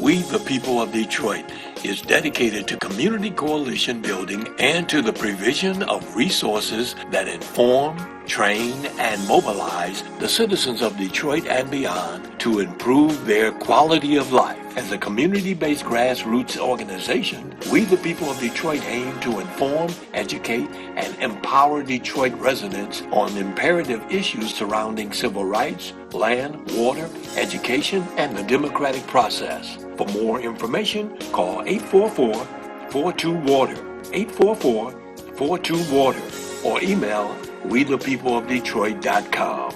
We, the people of Detroit, is dedicated to community coalition building and to the provision of resources that inform, train, and mobilize the citizens of Detroit and beyond to improve their quality of life. As a community-based grassroots organization, we, the people of Detroit, aim to inform, educate, and empower Detroit residents on imperative issues surrounding civil rights, land, water, education, and the democratic process. For more information, call 844-42-WATER, 844-42-WATER, or email wethepeopleofdetroit.com.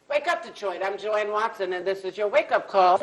Wake up, Detroit. I'm Joanne Watson, and this is your wake-up call.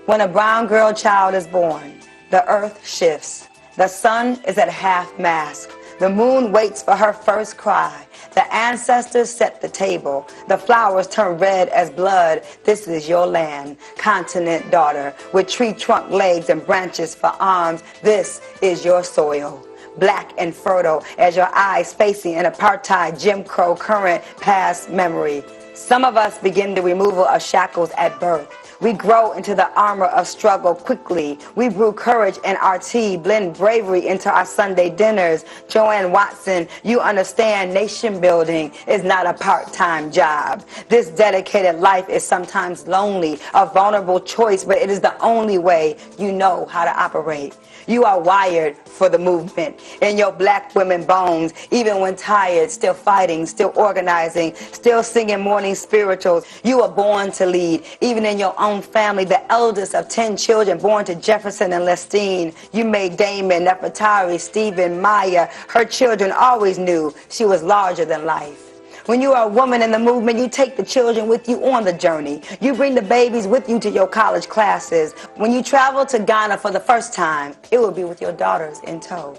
When a brown girl child is born, the earth shifts. The sun is at half-mast. The moon waits for her first cry. The ancestors set the table. The flowers turn red as blood. This is your land, continent daughter, with tree trunk legs and branches for arms. This is your soil, black and fertile as your eyes facing an apartheid Jim Crow current past memory. Some of us begin the removal of shackles at birth. We grow into the armor of struggle quickly. We brew courage in our tea, blend bravery into our Sunday dinners. Joanne Watson, you understand nation building is not a part-time job. This dedicated life is sometimes lonely, a vulnerable choice, but it is the only way you know how to operate. You are wired for the movement in your black women bones, even when tired, still fighting, still organizing, still singing morning spirituals. You were born to lead, even in your own family, the eldest of 10 children born to Jefferson and Lestine. You made Damon, Nefertari, Stephen, Maya. Her children always knew she was larger than life. When you are a woman in the movement, you take the children with you on the journey. You bring the babies with you to your college classes. When you travel to Ghana for the first time, it will be with your daughters in tow.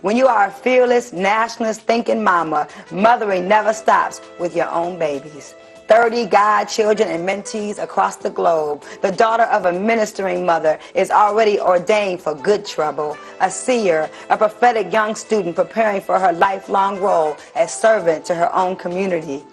When you are a fearless, nationalist thinking mama, mothering never stops with your own babies. 30 godchildren and mentees across the globe. The daughter of a ministering mother is already ordained for good trouble. A seer, a prophetic young student preparing for her lifelong role as servant to her own community.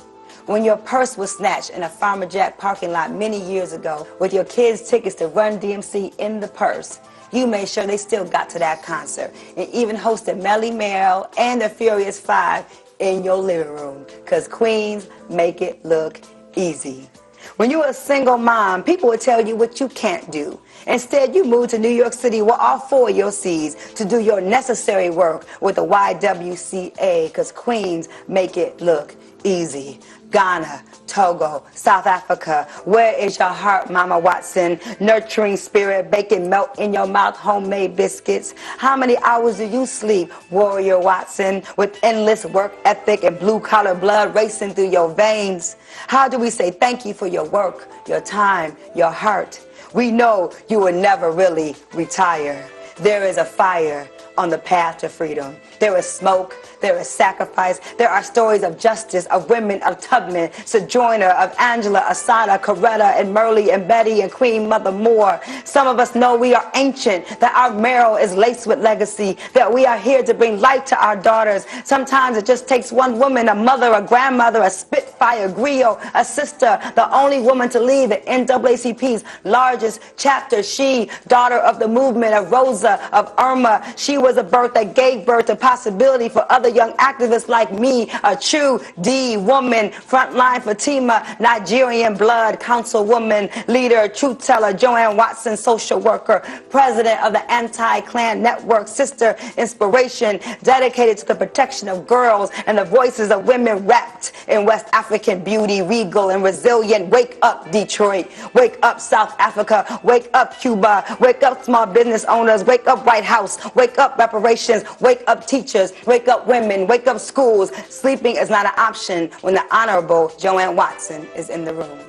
When your purse was snatched in a Farmer Jack parking lot many years ago with your kids' tickets to Run DMC in the purse, you made sure they still got to that concert and even hosted Melly Merrill and the Furious Five in your living room, because queens make it look easy. When you were a single mom, people would tell you what you can't do. Instead, you moved to New York City with all 4 of your C's to do your necessary work with the YWCA, because queens make it look easy. Ghana, Togo, South Africa, where is your heart, Mama Watson? Nurturing spirit, baking melt in your mouth, homemade biscuits. How many hours do you sleep, Warrior Watson, with endless work ethic and blue-collar blood racing through your veins? How do we say thank you for your work, your time, your heart? We know you will never really retire. There is a fire on the path to freedom. There is smoke, there is sacrifice, there are stories of justice, of women, of Tubman, Sojourner, of Angela, Asada, Coretta, and Merle, and Betty, and Queen Mother Moore. Some of us know we are ancient, that our marrow is laced with legacy, that we are here to bring light to our daughters. Sometimes it just takes one woman, a mother, a grandmother, a Spitfire, griot, a sister, the only woman to lead the NAACP's largest chapter. She, daughter of the movement, of Rosa, of Irma. She was a birth that gave birth to possibility for other young activists like me, a true D woman, frontline Fatima, Nigerian blood, councilwoman, leader, truth teller, Joanne Watson, social worker, president of the Anti-Clan Network, sister, inspiration, dedicated to the protection of girls and the voices of women wrapped in West African beauty, regal and resilient. Wake up, Detroit. Wake up, South Africa. Wake up, Cuba. Wake up, small business owners. Wake up, White House. Wake up, reparations. Wake up, teachers. Wake up, women. Wake up, schools. Sleeping is not an option when the Honorable Joanne Watson is in the room.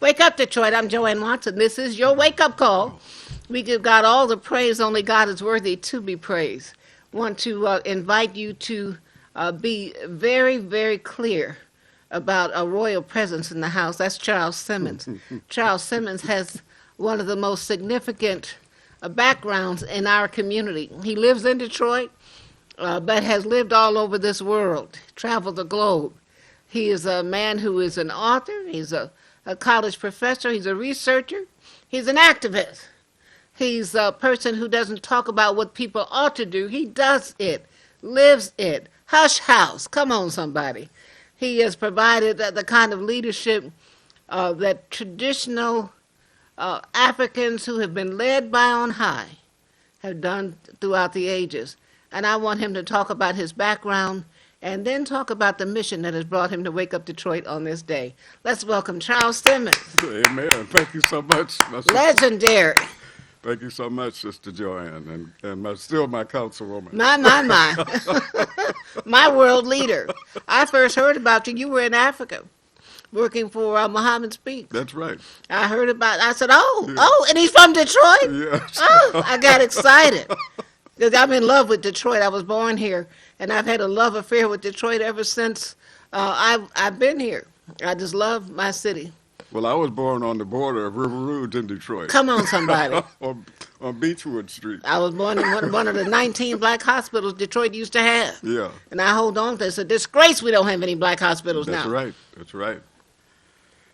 Wake up, Detroit. I'm Joanne Watson. This is your wake-up call. We give God all the praise. Only God is worthy to be praised. Want to invite you to be very, very clear about a royal presence in the house. That's Charles Simmons. Charles Simmons has one of the most significant backgrounds in our community. He lives in Detroit, but has lived all over this world, traveled the globe. He is a man who is an author. He's a college professor. He's a researcher. He's an activist. He's a person who doesn't talk about what people ought to do. He does it, lives it. Hush house. Come on, somebody. He has provided the kind of leadership that traditional Africans who have been led by on high have done throughout the ages. And I want him to talk about his background and then talk about the mission that has brought him to Wake Up Detroit on this day. Let's welcome Charles Simmons. Amen. Thank you so much. Legendary. Thank you so much, Sister Joanne, and still my councilwoman. My. My world leader. I first heard about you. You were in Africa working for Muhammad Speaks. That's right. I said, and he's from Detroit? Yes. Oh, I got excited. Because I'm in love with Detroit. I was born here, and I've had a love affair with Detroit ever since I've been here. I just love my city. Well, I was born on the border of River Rouge in Detroit. Come on, somebody. on Beechwood Street. I was born in one of the 19 black hospitals Detroit used to have. Yeah. And I hold on to it. It's a disgrace we don't have any black hospitals now. That's right. That's right.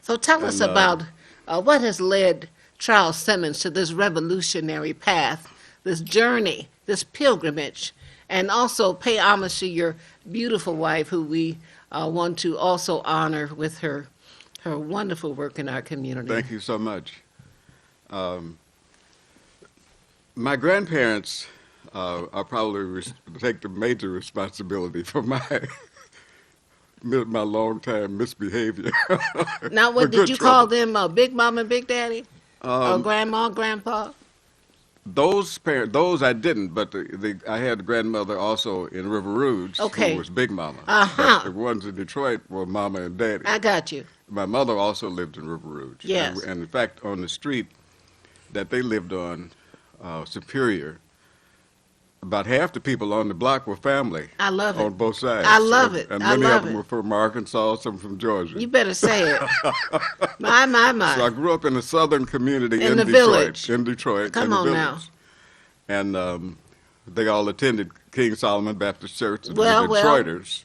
So tell us about what has led Charles Simmons to this revolutionary path, this journey, this pilgrimage, and also pay homage to your beautiful wife, who we want to also honor with her wonderful work in our community. Thank you so much. My grandparents are probably take the major responsibility for my long time misbehavior. Now, what did you call them? Big Mom and Big Daddy, or Grandma, Grandpa? Those I didn't, but I had a grandmother also in River Rouge, okay, who was Big Mama. Uh-huh. The ones in Detroit were Mama and Daddy. I got you. My mother also lived in River Rouge. Yes. And in fact, on the street that they lived on, Superior, about half the people on the block were family. I love it. On both sides. I love it. And I many love of them it. were from Arkansas, some from Georgia. You better say it. My. So I grew up in a southern community in the Detroit. Village. In Detroit. Come in the on village. Now. And they all attended King Solomon Baptist Church, and well. Detroiters.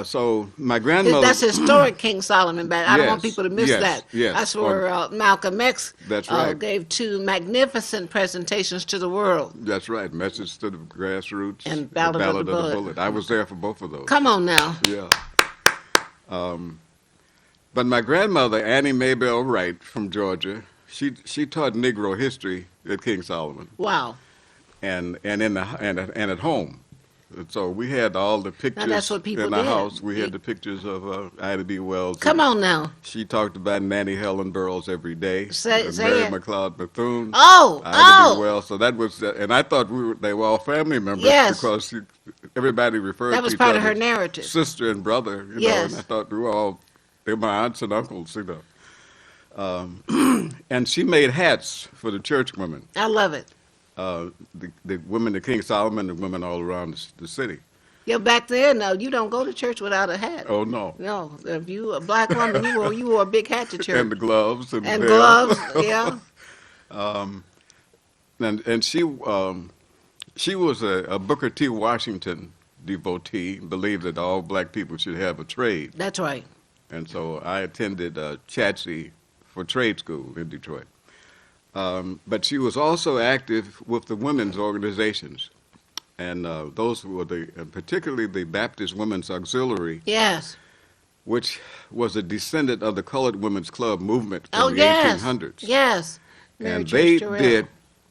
So my grandmother... That's historic King Solomon Baptist. I don't want Yes, people to miss yes, that. yes. That's where Malcolm X That's right. gave 2 magnificent presentations to the world. That's right. Message to the Grassroots. And Ballad of the Bullet. I was there for both of those. Come on now. Yeah. But my grandmother, Annie Maybelle Wright from Georgia, she taught Negro history at King Solomon. Wow. And at home. And so we had all the pictures that's what people in our did. house. We had the pictures of Ida B. Wells. Come on now. She talked about Nanny Helen Burroughs every day. Say Mary it. McLeod Bethune. Oh, Ida B. Wells. So that was, and I thought they were all family members. Yes. Because everybody referred That was to each part of her other as narrative. sister and brother. You Yes. know, and I thought they were my aunts and uncles, you know. And she made hats for the church women. I love it. The women at King Solomon, the women all around the city. Yeah, back then, no, you don't go to church without a hat. Oh, no. No, if you a black woman, you wore a big hat to church. And the gloves. And the gloves, yeah. And she was a Booker T. Washington devotee, believed that all black people should have a trade. That's right. And so I attended Chatsey for trade school in Detroit. But she was also active with the women's organizations. And those were particularly the Baptist Women's Auxiliary. Yes. Which was a descendant of the Colored Women's Club movement Oh, in the yes. 1800s. Yes. Mary And Church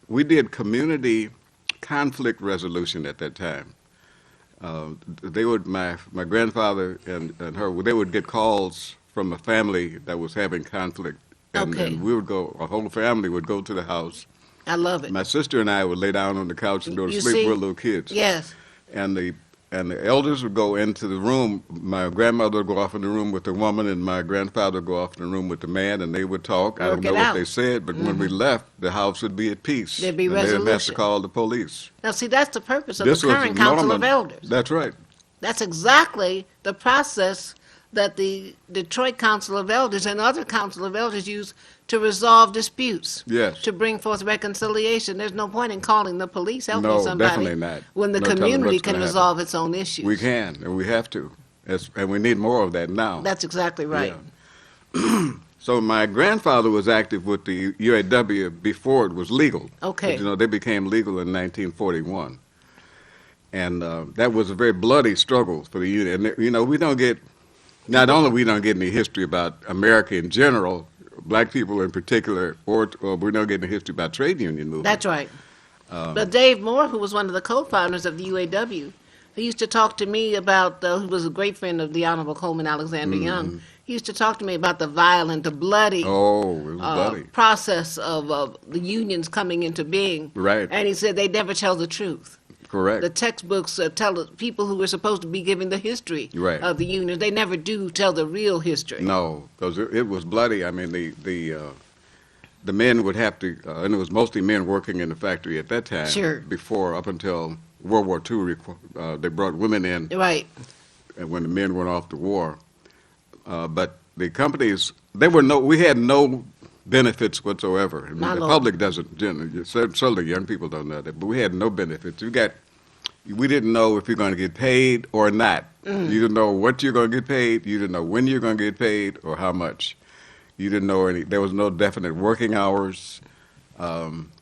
we did community conflict resolution at that time. My grandfather and her, they would get calls from a family that was having conflict. And, Okay. and we would go, a whole family would go to the house. I love it. My sister and I would lay down on the couch and go to You sleep see? with little kids. Yes. And and the elders would go into the room. My grandmother would go off in the room with the woman, and my grandfather would go off in the room with the man, and they would talk. I Work don't know it what out. they said, but when we left, the house would be at peace. There'd be and they didn't have to resolution. call the police. Now, see, that's the purpose of This the was current Council of Norman. Elders. That's right. That's exactly the process that the Detroit Council of Elders and other Council of Elders use to resolve disputes. Yes. To bring forth reconciliation. There's no point in calling the police, helping No, somebody. definitely not. When the No telling community what's can gonna resolve its own issues. We can, and we have to. And we need more of that now. That's exactly right. Yeah. So my grandfather was active with the UAW before it was legal. Okay. But, they became legal in 1941. And that was a very bloody struggle for the union. And, we don't get, not only we don't get any history about America in general, black people in particular, or we don't get any history about trade union movement. That's right. But Dave Moore, who was one of the co-founders of the UAW, he used to talk to me about, who was a great friend of the Honorable Coleman Alexander Young. He used to talk to me about the violent, the bloody Oh, it was bloody. process of the unions coming into being. Right. And he said they never tell the truth. Correct. The textbooks tell the people who were supposed to be giving the history Right. of the unions. They never do tell the real history. No, because it was bloody. I mean, the men would have to, and it was mostly men working in the factory at that time. Sure. Before, up until World War II, they brought women in Right. when the men went off to war. But the companies, we had no benefits whatsoever. I mean, My the Lord. public doesn't generally, certainly young people don't know that, but we had no benefits. We didn't know if you're going to get paid or not. You didn't know what you're going to get paid. You didn't know when you're going to get paid or how much. You didn't know there was no definite working hours,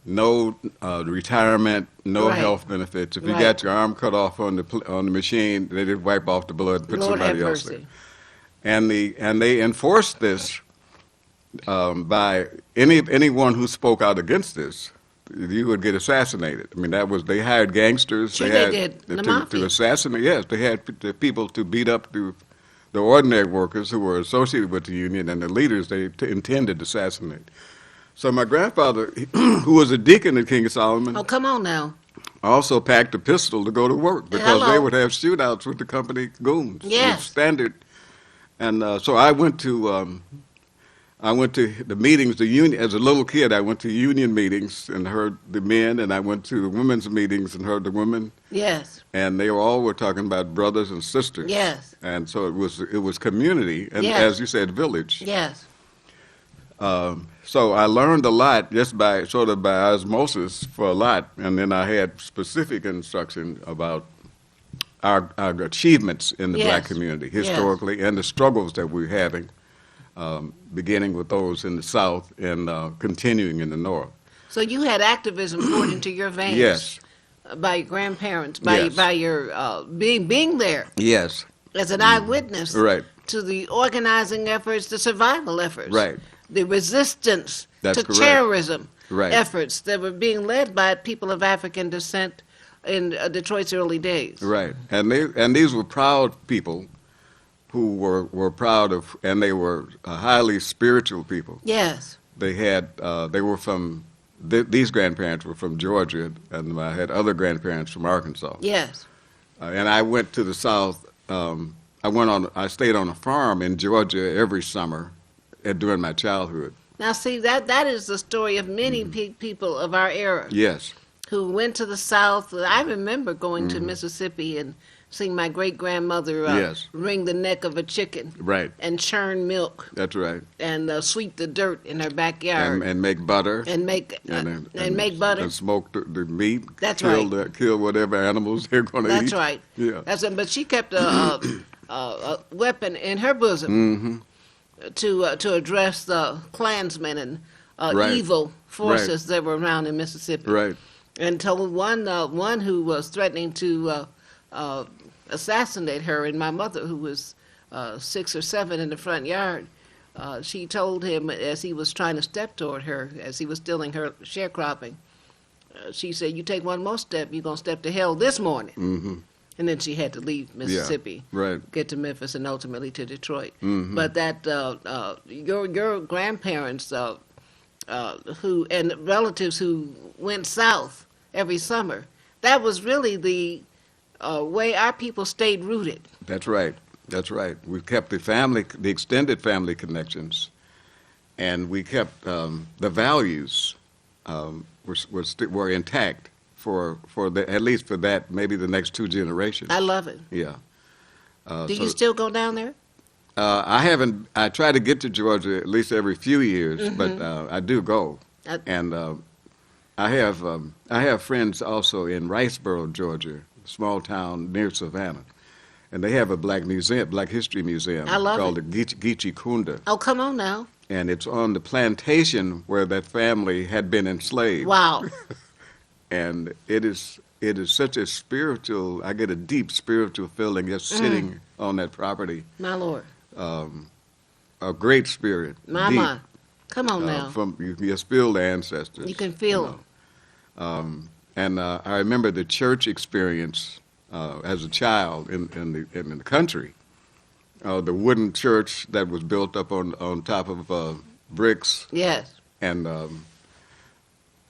no retirement, no Right. health benefits. If you Right. got your arm cut off on the machine, they did wipe off the blood and put Lord have somebody else mercy. there. And they enforced this by anyone who spoke out against this, you would get assassinated. I mean, they hired gangsters. Sure, they they had did. The to mafia. assassinate. Yes, they had the people to beat up the ordinary workers who were associated with the union, and the leaders they intended to assassinate. So my grandfather, who was a deacon at King Solomon, Oh, come on now. also packed a pistol to go to work because Hello. they would have shootouts with the company goons. It was Yes. standard. And so I went to the meetings. The union, as a little kid, I went to union meetings and heard the men, and I went to the women's meetings and heard the women. Yes. And they all were talking about brothers and sisters. Yes. And so it was community, and Yes. as you said, village. Yes. So I learned a lot just by osmosis for a lot, and then I had specific instruction about our achievements in the black Yes. community Yes. historically and the struggles that we're having, beginning with those in the South and continuing in the North. So you had activism poured into your veins. Yes. By your grandparents, by Yes. by your being there Yes. as an eyewitness Right. to the organizing efforts, the survival efforts, Right. the resistance That's to correct. terrorism Right. efforts that were being led by people of African descent in Detroit's early days. Right. And these were proud people who were proud of, and they were highly spiritual people. Yes. They were from, these grandparents were from Georgia, and I had other grandparents from Arkansas. Yes. And I went to the South. I stayed on a farm in Georgia every summer during my childhood. Now, see, that is the story of many people of our era Yes. who went to the South. I remember going to Mississippi and seeing my great-grandmother Yes. wring the neck of a chicken Right. and churn milk That's right. and sweep the dirt in her backyard And make butter. and make butter. And smoke the meat. That's Kill whatever animals they're going to eat. That's right. Yeah. But she kept a weapon in her bosom to address the Klansmen and Right. evil forces that were around in Mississippi. Right. And told one who was threatening to assassinate her, and my mother, who was 6 or 7 in the front yard, she told him as he was trying to step toward her, as he was stealing her sharecropping, she said, "You take one more step, you're going to step to hell this morning." Mm-hmm. And then she had to leave Mississippi, Right. get to Memphis, and ultimately to Detroit. Mhm. But that your grandparents who and relatives who went south every summer, that was really the way our people stayed rooted. That's right. That's right. We kept the extended family connections, and we kept the values were intact for at least for that, maybe the next 2 generations. I love it. Yeah. Do you still go down there? I haven't. I try to get to Georgia at least every few years, but I do go, and I have friends also in Riceboro, Georgia, a small town near Savannah, and they have a Black History Museum I love called the Geechee Kunda, Oh, come on now. and it's on the plantation where that family had been enslaved. Wow. And it is such a spiritual. I get a deep spiritual feeling just sitting on that property. My Lord. A great spirit. Mama. Come on now. From you feel the ancestors. You can feel them. And I remember the church experience as a child in the country. The wooden church that was built up on top of bricks, Yes. and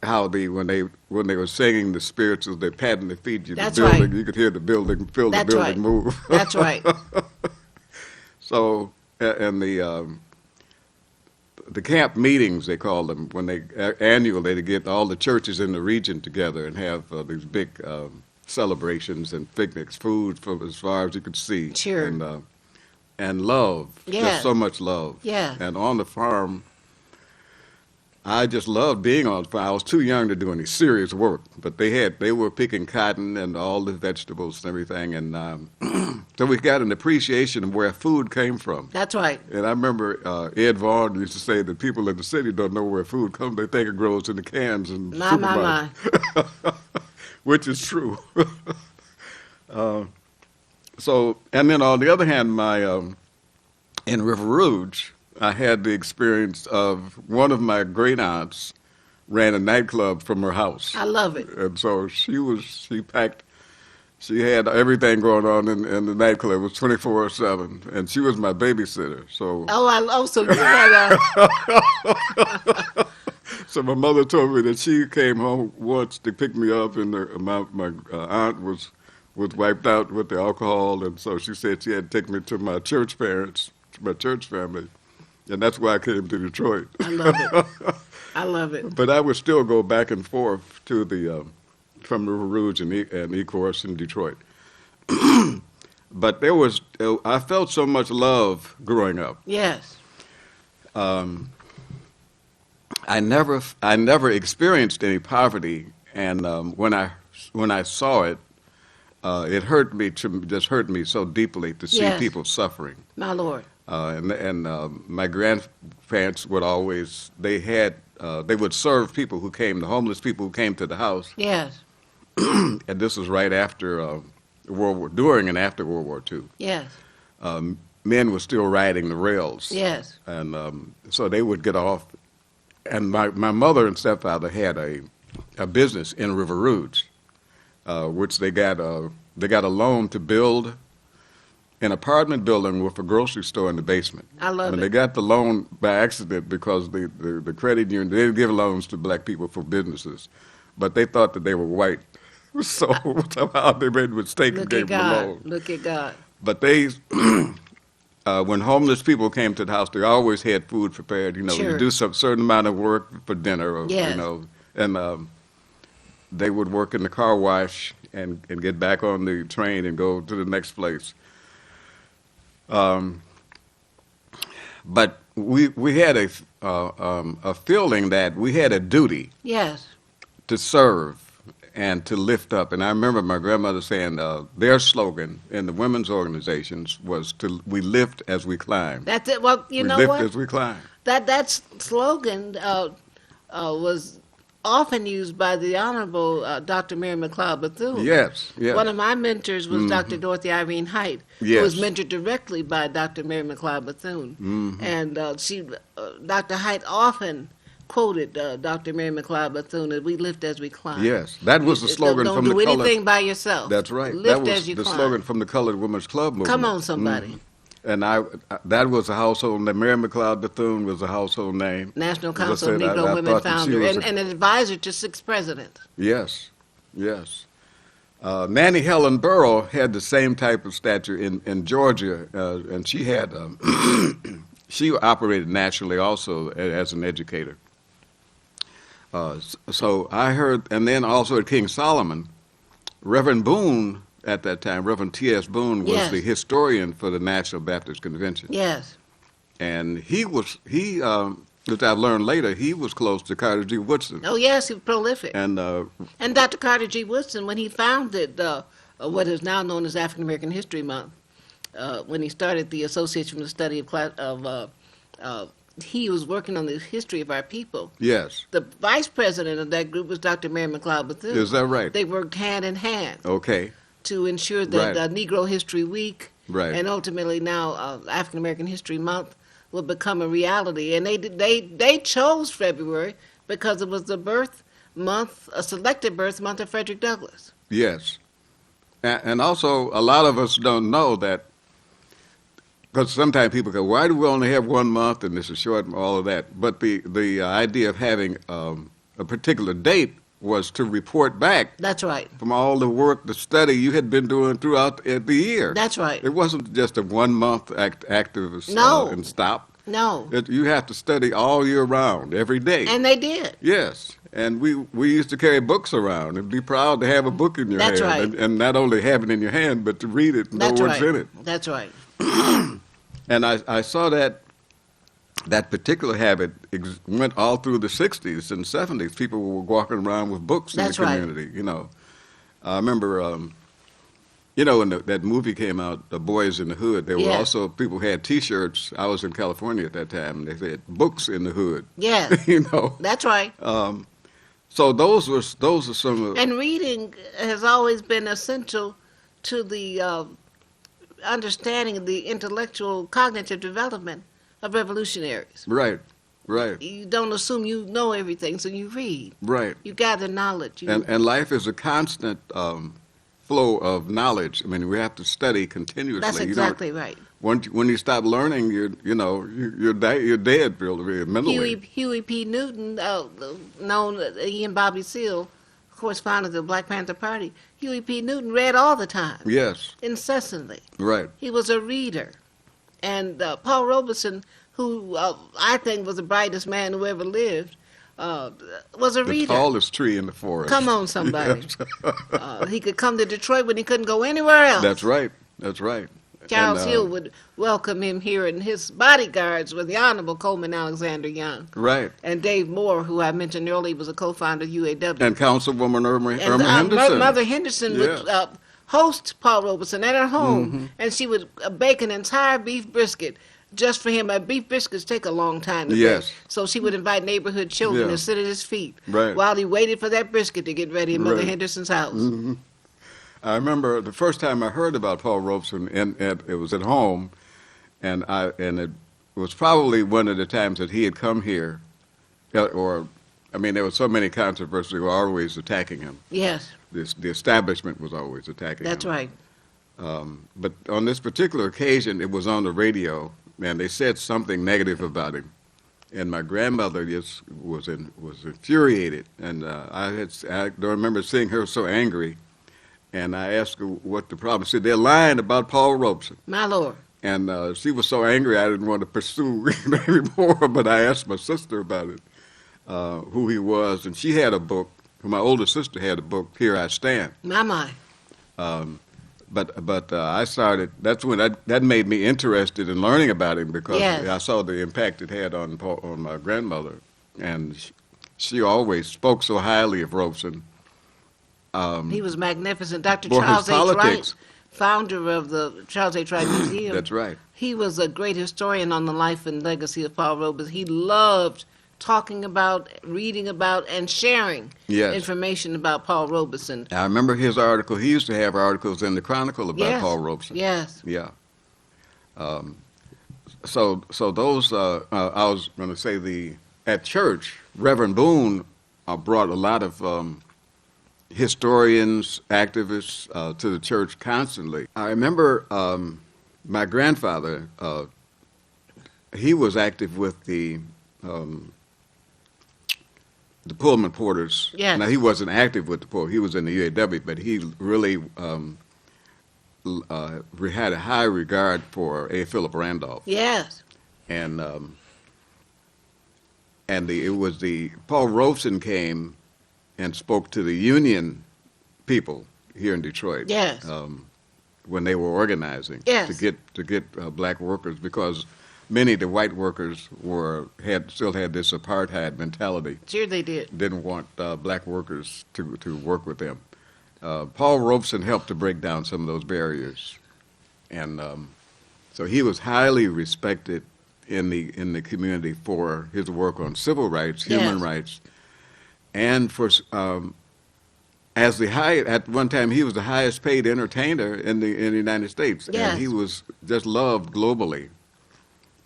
how when they were singing the spirituals, they patting their feet. That's the building, right. You could hear the building, feel That's the building right. move. That's right. So, and the camp meetings, they call them, when they annually they get all the churches in the region together and have these big celebrations and picnics, food from as far as you could see. Sure. And love, Yeah. just so much love. Yeah. And on the farm, I just loved being on the farm. I was too young to do any serious work, but they were picking cotton and all the vegetables and everything, and so we got an appreciation of where food came from. That's right. And I remember Ed Vaughn used to say that people in the city don't know where food comes. They think it grows in the cans and My. which is true. So, and then on the other hand, in River Rouge, I had the experience of one of my great aunts ran a nightclub from her house. I love it. And so she had everything going on in the nightclub. It was 24/7, and she was my babysitter. So, So you had so my mother told me that she came home once to pick me up, and my aunt was wiped out with the alcohol, and so she said she had to take me to my church parents, to my church family, and that's why I came to Detroit. I love it. I love it. But I would still go back and forth to from River Rouge and Ecorse in Detroit. But I felt so much love growing up. Yes. I never experienced any poverty, and when I saw it, it hurt me so deeply to see Yes. people suffering. My Lord. And my grandparents would always they would serve people who came, the homeless people who came to the house. Yes. And this was right after during and after World War II. Yes. Men were still riding the rails. Yes. And so they would get off. And my mother and stepfather had a business in River Rouge, which they got a loan to build an apartment building with a grocery store in the basement. I love and it. they got the loan by accident because the credit union, they didn't give loans to black people for businesses, but they thought that they were white. So somehow they made a mistake and Look gave at them the God. loan. Look at God. But they, when homeless people came to the house, they always had food prepared. You Sure. do some certain amount of work for dinner, or, Yes. and they would work in the car wash and get back on the train and go to the next place. But we had a feeling that we had a duty Yes. to serve and to lift up. And I remember my grandmother saying their slogan in the women's organizations was we lift as we climb. That's it. Well, you we know lift what? as we climb. That slogan was often used by the Honorable Dr. Mary McLeod Bethune. Yes, yes. One of my mentors was Dr. Dorothy Irene Height, who Yes. was mentored directly by Dr. Mary McLeod Bethune. And Dr. Height often quoted Dr. Mary McLeod Bethune that we lift as we climb. Yes, that was the slogan Don't from do the colored. anything by yourself. That's right. Lift that was as you the climb. slogan from the Colored Women's Club movement. Come on, somebody. And that was a household name. Mary McLeod Bethune was a household name. National As I Council of said, Negro I Women thought that she founder was and an advisor to 6 presidents. Yes, yes. Nanny Helen Burrow had the same type of stature in Georgia, and she had she operated nationally also as an educator. So I heard, and then also at King Solomon, Reverend Boone at that time, Reverend T.S. Boone was Yes. the historian for the National Baptist Convention. Yes. And which I learned later, he was close to Carter G. Woodson. Oh, yes, he was prolific. And And Dr. Carter G. Woodson, when he founded what is now known as African American History Month, when he started the Association for the Study of he was working on the history of our people. yes, The vice president of that group was Dr. Mary McLeod Bethune. is that right? They worked hand in hand Okay, to ensure that Right. Negro History Week right. and ultimately now African American History Month will become a reality. And they chose February because it was the birth month, a selected birth month of Frederick Douglass. Yes. And also, a lot of us don't know that, because sometimes people go, why do we only have 1 month and this is short and all of that? But the idea of having a particular date was to report back That's right. from all the work, the study you had been doing throughout the year. That's right. It wasn't just a 1 month active No. and stop. No. You have to study all year round, every day. And they did. Yes, and we used to carry books around and be proud to have a book in your That's hand, right. and not only have it in your hand, but to read it and That's know what's right. in it. That's right. And I saw that particular habit went all through the 60s and 70s. People were walking around with books That's in the right. community, you know. I remember, when that movie came out, The Boys in the Hood, there were Yes. also, people had T-shirts. I was in California at that time, and they said, books in the hood, Yes. you know. That's right. So those are some of And reading has always been essential to the understanding of the intellectual cognitive development of revolutionaries. right. You don't assume you know everything, so you read. Right. You gather knowledge. And life is a constant flow of knowledge. I mean, we have to study continuously. That's exactly right. When you stop learning, you're dead, really, mentally. Huey P. Newton, known he and Bobby Seale, of course, founded the Black Panther Party. Huey P. Newton read all the time, Yes, incessantly. right. He was a reader. And Paul Robeson, who I think was the brightest man who ever lived, was a The reader. tallest tree in the forest. Come on, somebody. Yes. He could come to Detroit when he couldn't go anywhere else. That's right. That's right. Charles And, Hill would welcome him here, and his bodyguards were the Honorable Coleman Alexander Young. Right. And Dave Moore, who I mentioned earlier, was a co-founder of UAW. And Councilwoman Irma And, Henderson. Mother Henderson Yes. would host Paul Robeson at her home, Mm-hmm. and she would bake an entire beef brisket just for him. Beef briskets take a long time to Yes. bake, so she would invite neighborhood children Yeah. to sit at his feet Right. while he waited for that brisket to get ready in Mother Right. Henderson's house. Mm-hmm. I remember the first time I heard about Paul Robeson, and it was at home, and it was probably one of the times that he had come here, there were so many controversies. They were always attacking him. Yes, The establishment was always attacking that's him. right. But on this particular occasion, it was on the radio, and they said something negative about him. And my grandmother just was infuriated, and I don't remember seeing her so angry. And I asked her what the problem. She said, they're lying about Paul Robeson. My Lord. And she was so angry I didn't want to pursue anymore, but I asked my sister about it, who he was. And she had a book. My older sister had a book, Here I Stand. My. But I started, that's when that made me interested in learning about him, because Yes. I saw the impact it had on my grandmother. And she always spoke so highly of Robeson. He was magnificent. Dr. For his Charles H. Wright, politics. founder of the Charles H. Wright Museum. That's right. He was a great historian on the life and legacy of Paul Robeson. He loved talking about, reading about, and sharing Yes. information about Paul Robeson. I remember his article. He used to have articles in the Chronicle about Yes. Paul Robeson. Yes. Yeah. So those, I was going to say at church, Reverend Boone brought a lot of historians, activists to the church constantly. I remember my grandfather, he was active with the the Pullman porters. Yes. Now, he wasn't active with the Pullman. He was in the UAW, but he really had a high regard for A. Philip Randolph. Yes. And it was Paul Robeson came and spoke to the union people here in Detroit. Yes. When they were organizing. Yes. To get black workers, because many of the white workers still had this apartheid mentality. Sure they did. Didn't want black workers to work with them. Paul Robeson helped to break down some of those barriers, and so he was highly respected in the community for his work on civil rights, human Yes. rights, and for at one time he was the highest paid entertainer in the United States, Yes. and he was just loved globally.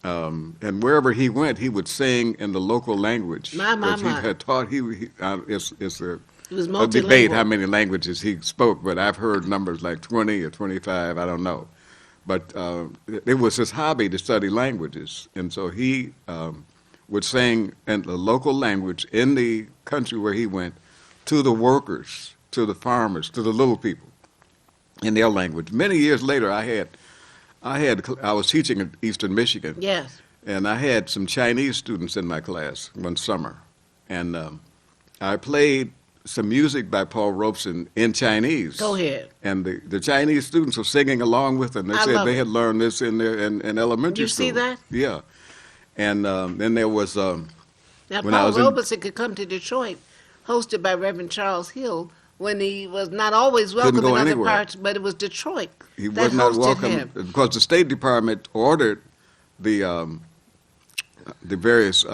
And wherever he went, he would sing in the local language. My. He had taught. It's It was a debate multilingual. how many languages he spoke, but I've heard numbers like 20 or 25. I don't know. But it was his hobby to study languages, and so he would sing in the local language in the country where he went to the workers, to the farmers, to the little people in their language. Many years later, I was teaching in Eastern Michigan, Yes. and I had some Chinese students in my class one summer, and I played some music by Paul Robeson in Chinese. Go ahead. And the Chinese students were singing along with him. They I said love they it. had learned this in elementary You school. see that? Yeah. And then there was Now, when I Paul was in- Robeson could come to Detroit, hosted by Reverend Charles Hill, when he was not always welcome in go other anywhere. parts, but it was Detroit he that was not hosted welcome him. because the State Department ordered the various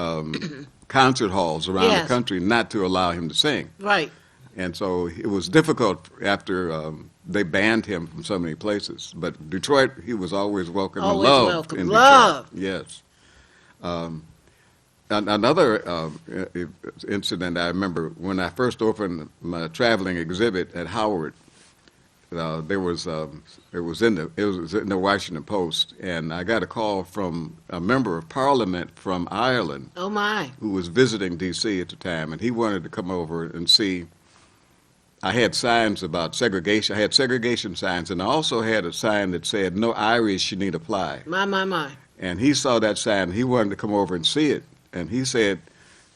concert halls around Yes. the country not to allow him to sing. Right. And so it was difficult after they banned him from so many places. But Detroit, he was always welcome and Always loved welcome. in Detroit. Loved. Yes. Another incident I remember when I first opened my traveling exhibit at Howard. It was in the Washington Post, and I got a call from a member of Parliament from Ireland Oh, my. who was visiting D.C. at the time, and he wanted to come over and see. I had signs about segregation. I had segregation signs, and I also had a sign that said, "No Irish need apply." My. And he saw that sign. He wanted to come over and see it, and he said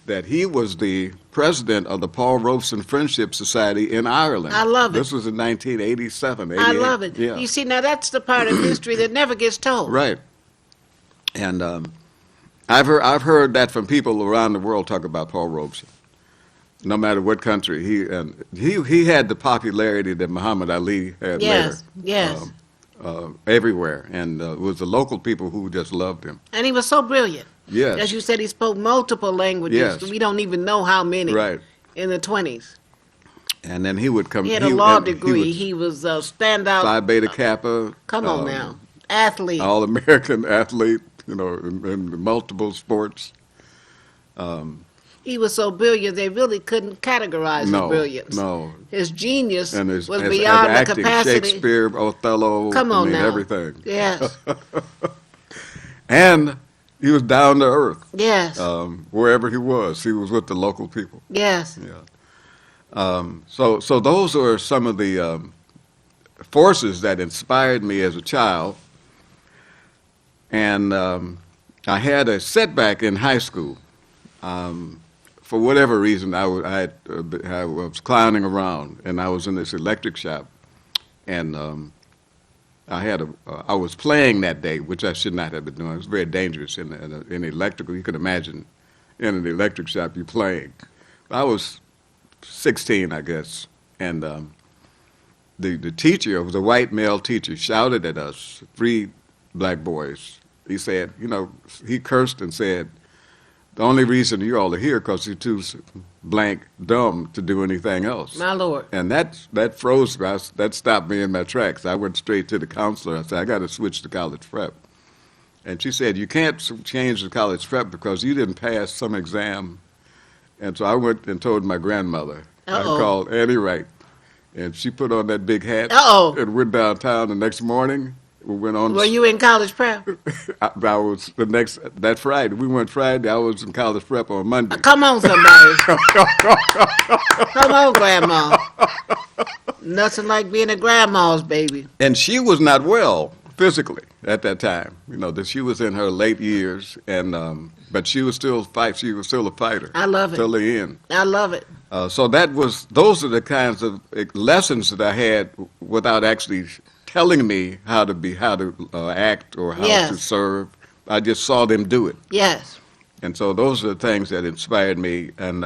that he was the president of the Paul Robeson Friendship Society in Ireland. I love it. This was in 1987, 88. I love it. Yeah. You see, now that's the part of history that never gets told. Right. And I've heard that from people around the world talk about Paul Robeson. No matter what country, he had the popularity that Muhammad Ali had Yes, later. yes. Everywhere, and it was the local people who just loved him. And he was so brilliant. Yes. As you said, he spoke multiple languages. Yes. We don't even know how many. Right. In the 20s. And then he would come. He had a law and degree. was He was a standout. Phi Beta Kappa. Come on now. Athlete. All-American athlete, in multiple sports. He was so brilliant, they really couldn't categorize his No, brilliance. no. His genius And his, was as beyond the acting, capacity. Shakespeare, Othello, Come on now. everything. Yes. And he was down to earth. Yes. Wherever he was with the local people. Yes. Yeah. So those are some of the forces that inspired me as a child. And I had a setback in high school. For whatever reason, I was clowning around, and I was in this electric shop, and I was playing that day, which I should not have been doing. It was very dangerous in electrical. You can imagine in an electric shop you playing. I was 16, I guess, and the teacher, it was a white male teacher, shouted at us, 3 black boys. He said, he cursed and said, "The only reason you all are here because you're too blank dumb to do anything else." My Lord. And that froze me. That stopped me in my tracks. I went straight to the counselor. I said, "I got to switch to college prep." And she said, "You can't change to college prep because you didn't pass some exam." And so I went and told my grandmother. Uh-oh. I called Annie Wright, and she put on that big hat Uh-oh. and went downtown the next morning. We went on. Were you in college prep? I was that Friday. We went Friday. I was in college prep on Monday. Come on, somebody. Come on, Grandma. Nothing like being a grandma's baby. And she was not well physically at that time. You know that she was in her late years, and but she was still fight. She was still a fighter. I love it. Till the end. I love it. So those are the kinds of lessons that I had without actually telling me how to act or how Yes. to serve. I just saw them do it. Yes. And so those are the things that inspired me. And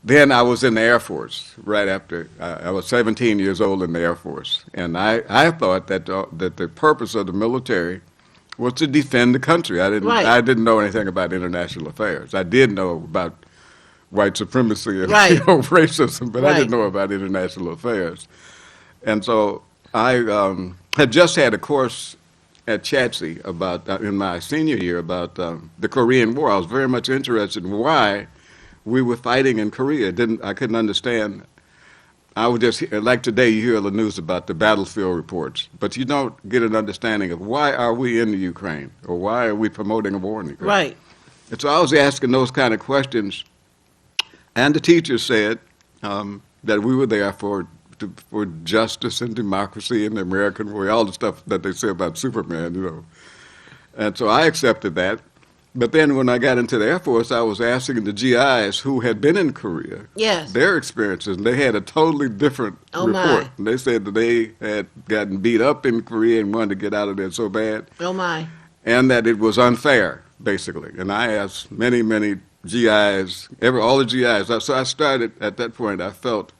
then I was in the Air Force right after. I was 17 years old in the Air Force. And I thought that the purpose of the military was to defend the country. Right. I didn't know anything about international affairs. I did know about white supremacy and Right. racism, but I Right. didn't know about international affairs. And so I had just had a course at Chatsey about in my senior year about the Korean War. I was very much interested in why we were fighting in Korea. I couldn't understand. I would just like today you hear the news about the battlefield reports, but you don't get an understanding of why are we in the Ukraine or why are we promoting a war in Ukraine. Right. And so I was asking those kind of questions, and the teacher said that we were there for justice and democracy and the American way, all the stuff that they say about Superman, you know. And so I accepted that. But then when I got into the Air Force, I was asking the GIs who had been in Korea Yes. their experiences, and they had a totally different Oh, report. my. And they said that they had gotten beat up in Korea and wanted to get out of there so bad, Oh, my. and that it was unfair, basically. And I asked many, many GIs, all the GIs. So I started, at that point, I felt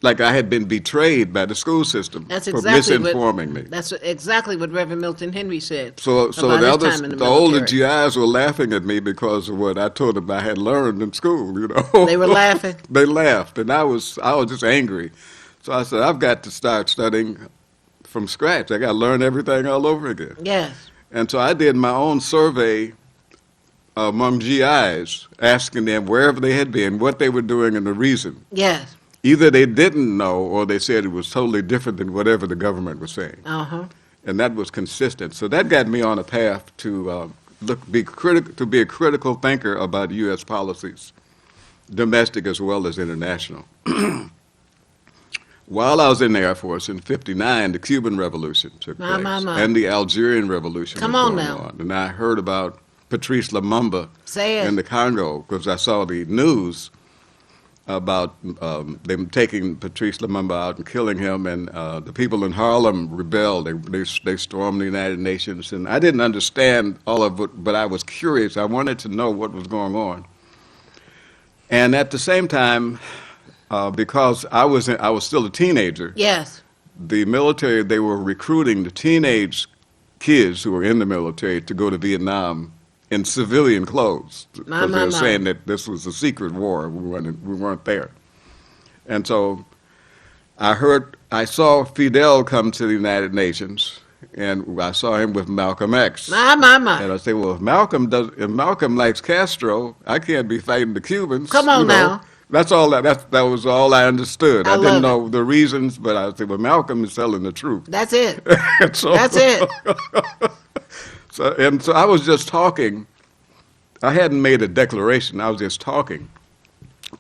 like I had been betrayed by the school system That's for exactly misinforming me. That's exactly what Reverend Milton Henry said. So about the his others, time in the older military. GIs were laughing at me because of what I told them I had learned in school, you know. They were laughing. They laughed, and I was just angry. So I said, I've got to start studying from scratch. I got to learn everything all over again. Yes. And so I did my own survey among GIs, asking them wherever they had been, what they were doing, and the reason. Yes. Either they didn't know, or they said it was totally different than whatever the government was saying. Uh-huh. And that was consistent. So that got me on a path to be a critical thinker about U.S. policies, domestic as well as international. While I was in the Air Force in '59, the Cuban Revolution took place, and the Algerian Revolution was going on. And I heard about Patrice Lumumba in the Congo because I saw the news about them taking Patrice Lumumba out and killing him, and the people in Harlem rebelled. They stormed the United Nations, and I didn't understand all of it, but I was curious. I wanted to know what was going on. And at the same time, because I was still a teenager, Yes. the military, they were recruiting the teenage kids who were in the military to go to Vietnam in civilian clothes, because they were saying that this was a secret war. We weren't there. And so I saw Fidel come to the United Nations, and I saw him with Malcolm X. And I said, well, if Malcolm likes Castro, I can't be fighting the Cubans. Come on now. That was all I understood. I didn't know the reasons, but I said, well, Malcolm is telling the truth. That's it. So, That's it. So I was just talking. I hadn't made a declaration. I was just talking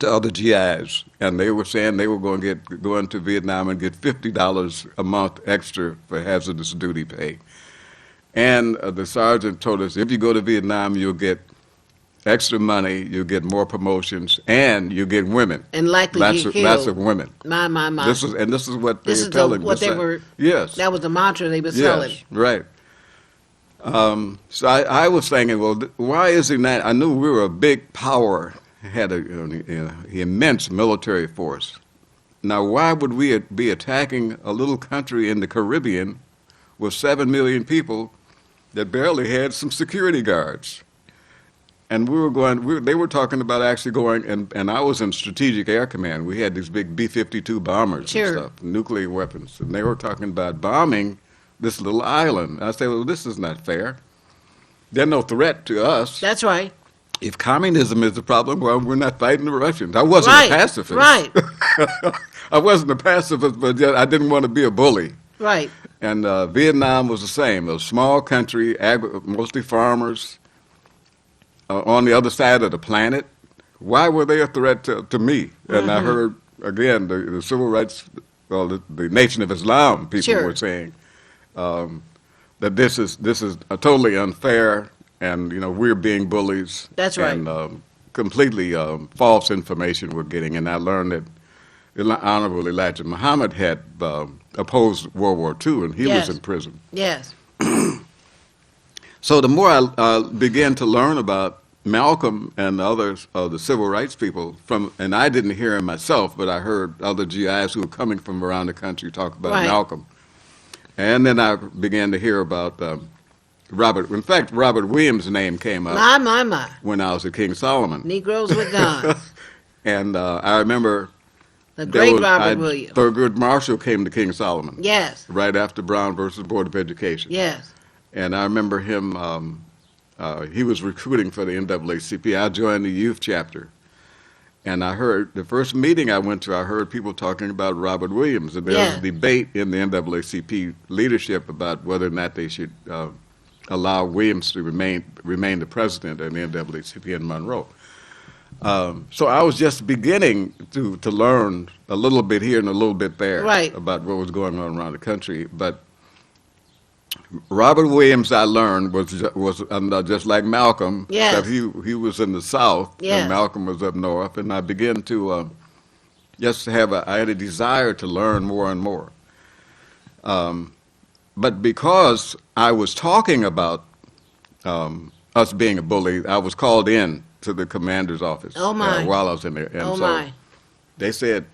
to other GIs, and they were saying they were going to go into Vietnam and get $50 a month extra for hazardous duty pay. And the sergeant told us, if you go to Vietnam, you'll get extra money, you'll get more promotions, and you'll get women. And likely get killed. Lots of women. My. This is what they were telling us. Yes. That was the mantra they were selling. Yes, right. So I was thinking, well, why is he not? I knew we were a big power, had an immense military force. Now, why would we be attacking a little country in the Caribbean with 7 million people that barely had some security guards? And they were talking about actually going, and I was in Strategic Air Command. We had these big B-52 bombers and stuff, nuclear weapons. And they were talking about bombing this little island. I said, well, this is not fair. They're no threat to us. That's right. If communism is the problem, well, we're not fighting the Russians. I wasn't a pacifist. Right. I wasn't a pacifist, but I didn't want to be a bully. Right. And Vietnam was the same. A small country, mostly farmers, on the other side of the planet. Why were they a threat to me? And I heard, again, the civil rights, well, the Nation of Islam people were saying that this is totally unfair, and we're being bullies. That's right. And completely false information we're getting. And I learned that Honorable Elijah Muhammad had opposed World War II, and he was in prison. Yes. So the more I began to learn about Malcolm and others of the civil rights people, and I didn't hear him myself, but I heard other GIs who were coming from around the country talk about Malcolm. And then I began to hear about Robert. In fact, Robert Williams' name came up My. when I was at King Solomon. Negroes with guns. And I remember the great Robert Williams. Thurgood Marshall came to King Solomon. Yes. Right after Brown versus Board of Education. Yes. And I remember him, he was recruiting for the NAACP. I joined the youth chapter. And I heard, the first meeting I went to, I heard people talking about Robert Williams. And there was a debate in the NAACP leadership about whether or not they should allow Williams to remain the president of the NAACP in Monroe. So I was just beginning to learn a little bit here and a little bit there about what was going on around the country. But Robert Williams, I learned, was just like Malcolm. Yes. Except he was in the South, and Malcolm was up north. And I began to just I had a desire to learn more and more. But because I was talking about us being a bully, I was called in to the commander's office while I was in there. And they said,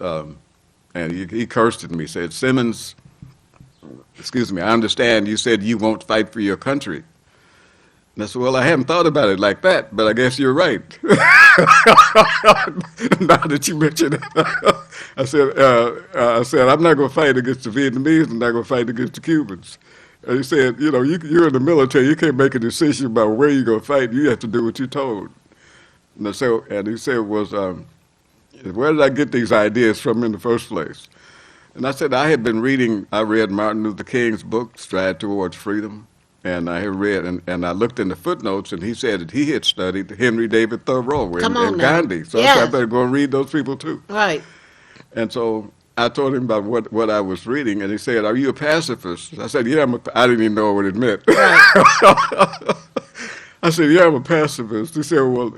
and he cursed at me, said, Simmons, excuse me, I understand you said you won't fight for your country. And I said, well, I haven't thought about it like that, but I guess you're right. Now that you mention it, I said, I'm not going to fight against the Vietnamese. I'm not going to fight against the Cubans. And he said, you're in the military. You can't make a decision about where you're going to fight. You have to do what you're told. And he said, where did I get these ideas from in the first place? And I said, I read Martin Luther King's book, Stride Towards Freedom. And I had read, and I looked in the footnotes, and he said that he had studied Henry David Thoreau and Gandhi. So I said, I better go and read those people too. Right. And so I told him about what I was reading, and he said, are you a pacifist? I said, yeah, I didn't even know what it meant. Right. I said, yeah, I'm a pacifist. He said, well,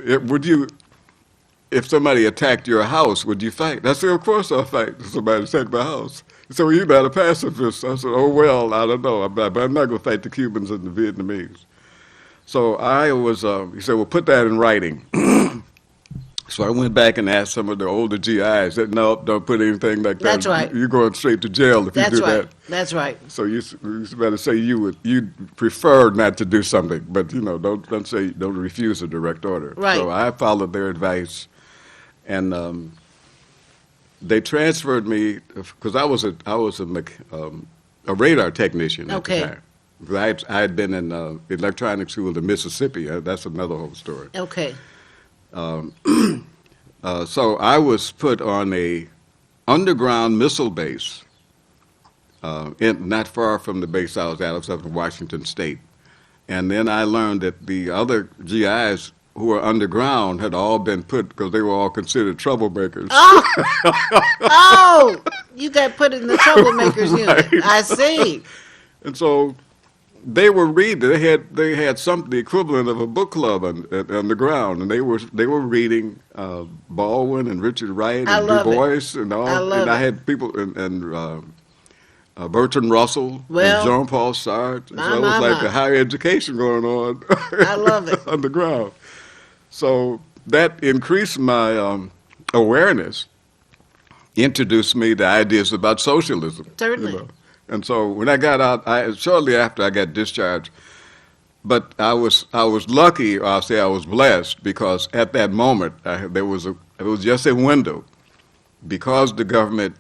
if somebody attacked your house, would you fight? I said, of course I'll fight if somebody attacked my house. He said, well, you're not a pacifist. I said, oh, well, I don't know. But I'm not going to fight the Cubans and the Vietnamese. So he said, well, put that in writing. So I went back and asked some of the older GIs that, no, don't put anything like that. That's right. You're going straight to jail if you do that. That's right. So you better say you prefer not to do something, but don't refuse a direct order. Right. So I followed their advice, and they transferred me because I was a radar technician at the time. Because I had been in electronics school in Mississippi. That's another whole story. Okay. So I was put on a underground missile base, not far from the base I was at. I was up in Washington State. And then I learned that the other GIs who were underground had all been put, because they were all considered troublemakers. Oh, you got put in the troublemakers unit. I see. And so they were reading. They had the equivalent of a book club on the ground, and they were reading Baldwin and Richard Wright and Du Bois and all. And I had people and Bertrand Russell and Jean-Paul Sartre. So it was like a higher education going on. I love it. Underground. So that increased my awareness, introduced me to ideas about socialism. Certainly. And so when I got out, shortly after I got discharged, but I was lucky, or I'll say I was blessed, because at that moment it was just a window. Because the government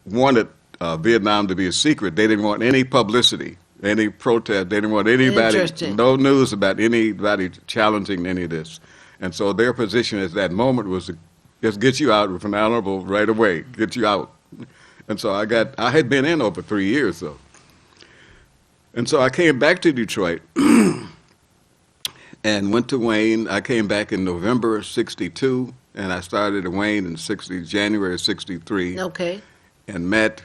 wanted Vietnam to be a secret, they didn't want any publicity, any protest. They didn't want anybody, no news about anybody challenging any of this. And so their position at that moment was to just get you out with an honorable right away, get you out. And so I had been in over 3 years, though. And so I came back to Detroit and went to Wayne. I came back in November of 62, and I started at Wayne in January of 63, Okay. and met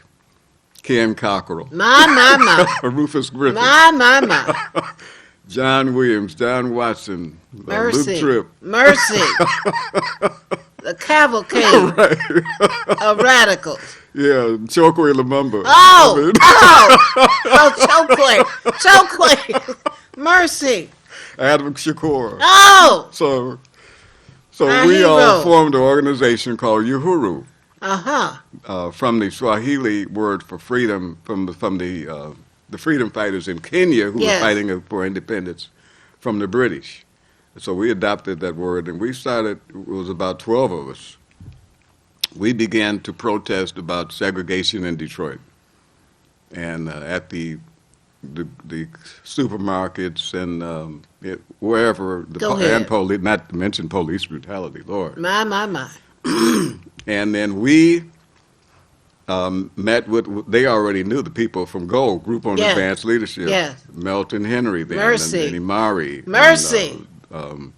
Ken Cockrell, My. Rufus Griffin, My. John Williams, John Watson, Mercy. Luke Tripp. Mercy. The cavalcade of radicals. Yeah, Chokwe Lumumba. Oh, Chokwe. Mercy. Adam Shakur. Oh, So My we all hero. formed an organization called Uhuru, uh-huh. from the Swahili word for freedom, from the freedom fighters in Kenya who Yes. were fighting for independence from the British. So we adopted that word, and we started. It was about 12 of us. We began to protest about segregation in Detroit, and at the supermarkets and wherever Go ahead. and not to mention police brutality, Lord. My. And then we met with. They already knew the people from GOLD, Group on Yes. Advanced Leadership. Yes. Melton Henry then, Mercy. and Imari. Mercy. And,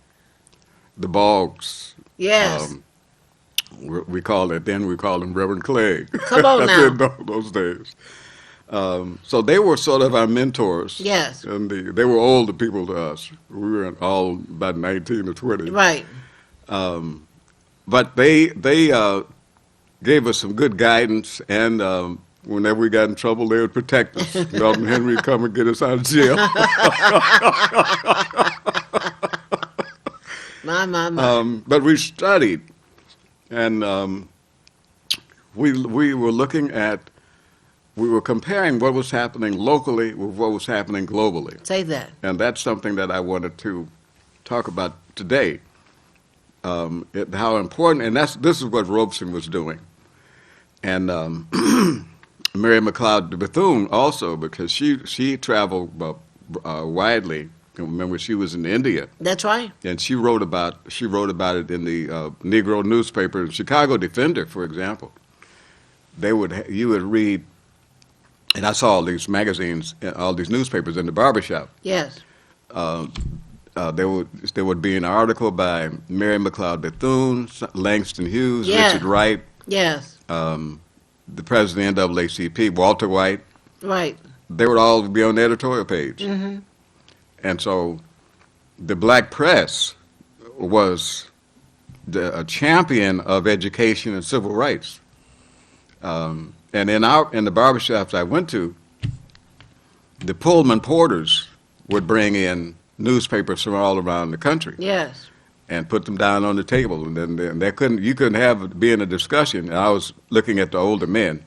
the Boggs. Yes. We called him Reverend Clegg. Come on That's now. in those days. So they were sort of our mentors. Yes. And they were older people to us. We were all about 19 or 20. Right. But they gave us some good guidance, and whenever we got in trouble, they would protect us. Melton Henry would come and get us out of jail. My. But we studied, and we were comparing what was happening locally with what was happening globally. Say that. And that's something that I wanted to talk about today. How important, and this is what Robeson was doing. And Mary McLeod Bethune also, because she traveled widely. Remember, she was in India, That's right. and she wrote about it in the Negro newspaper, Chicago Defender, for example. You would read, and I saw all these magazines, all these newspapers in the barbershop. Yes. There would be an article by Mary McLeod Bethune, Langston Hughes, Yeah. Richard Wright, Yes. the president of the NAACP, Walter White. Right. They would all be on the editorial page. Mm-hmm. And so the black press was a champion of education and civil rights. And in the barbershops I went to, the Pullman porters would bring in newspapers from all around the country Yes. and put them down on the table, and then you couldn't be in a discussion. And I was looking at the older men.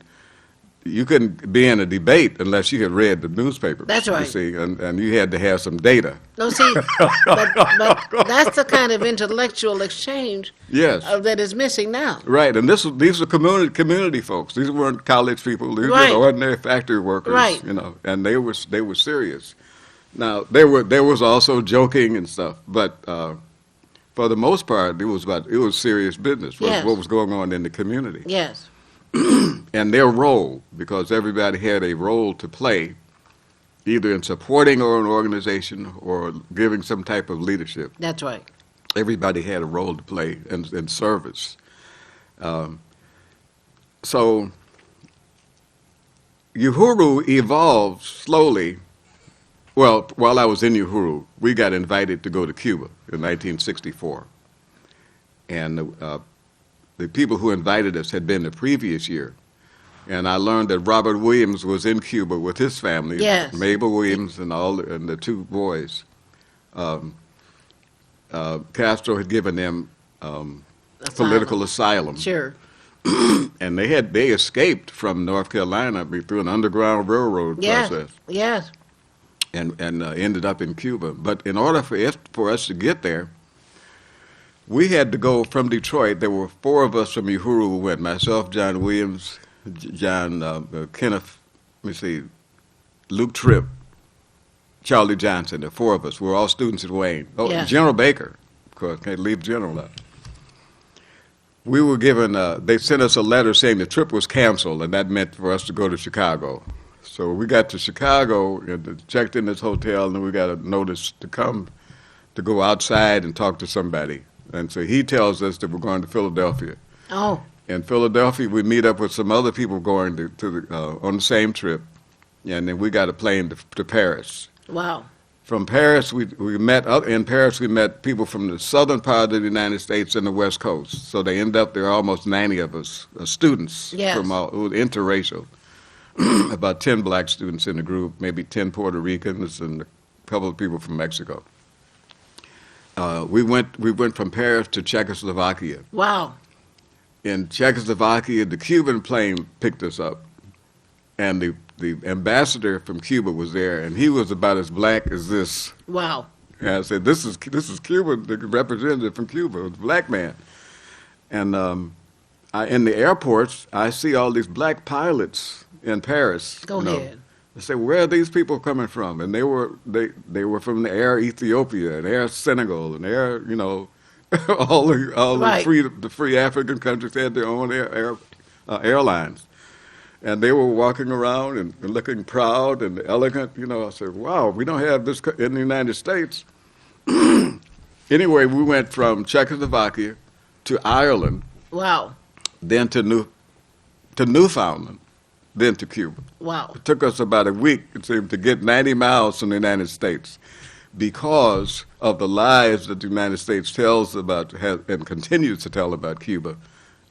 You couldn't be in a debate unless you had read the newspaper. That's right. You see, and you had to have some data. No, see, but that's the kind of intellectual exchange Yes. that is missing now. Right, and these were community folks. These weren't college people. These Right. were ordinary factory workers. Right. And they were serious. Now there was also joking and stuff, but for the most part, it was serious business. Yes. What was going on in the community, Yes. and their role, because everybody had a role to play, either in supporting or an organization or giving some type of leadership. That's right. Everybody had a role to play in service. So Uhuru evolved slowly. Well, while I was in Uhuru, we got invited to go to Cuba in 1964. And the people who invited us had been the previous year. And I learned that Robert Williams was in Cuba with his family, Yes. Mabel Williams and the two boys. Castro had given them political asylum, Sure. and they escaped from North Carolina through an underground railroad Yes. process, Yes. and ended up in Cuba. But in order for us to get there, we had to go from Detroit. There were four of us from Uhuru who went: myself, John Williams, Kenneth, Luke Tripp, Charlie Johnson. The four of us. We were all students at Wayne. Oh, Yeah. General Baker, of course, can't leave General out. We were given. They sent us a letter saying the trip was canceled, and that meant for us to go to Chicago. So we got to Chicago and checked in this hotel, and then we got a notice to come to go outside and talk to somebody. And so he tells us that we're going to Philadelphia. Oh, In Philadelphia, we meet up with some other people going on the same trip, and then we got a plane to Paris. wow. From Paris, we met in Paris. We met people from the southern part of the United States and the West Coast. So they end up there, almost 90 of us, students Yes. from all, it was interracial. About 10 black students in the group, maybe 10 Puerto Ricans, and a couple of people from Mexico. We went from Paris to Czechoslovakia. Wow. In Czechoslovakia, the Cuban plane picked us up, and the ambassador from Cuba was there, and he was about as black as this. Wow. And I said, "This is Cuba, the representative from Cuba, it was a black man." And in the airports, I see all these black pilots in Paris. Go ahead. I said, "Where are these people coming from?" And they were from the Air Ethiopia and Air Senegal and Air, all Right. the free African countries had their own airlines. And they were walking around and looking proud and elegant. I said, "Wow, we don't have this in the United States." Anyway, we went from Czechoslovakia to Ireland, Wow. then to Newfoundland, then to Cuba. Wow. It took us about a week, it seemed, to get 90 miles from the United States because of the lies that the United States tells about and continues to tell about Cuba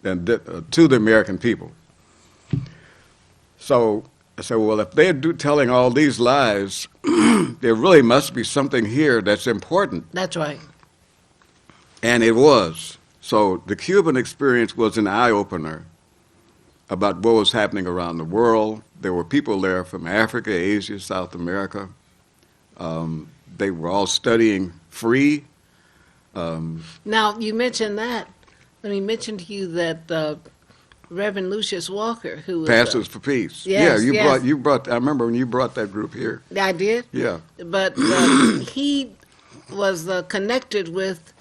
and to the American people. So I said, well, if they're telling all these lies, there really must be something here that's important. That's right. And it was. So the Cuban experience was an eye-opener about what was happening around the world. There were people there from Africa, Asia, South America. They were all studying free. Now, you mentioned that. Let me mention to you that Reverend Lucius Walker, who was Pastors for Peace. Yes, yeah, yes. you brought. I remember when you brought that group here. I did. Yeah. But he was connected with,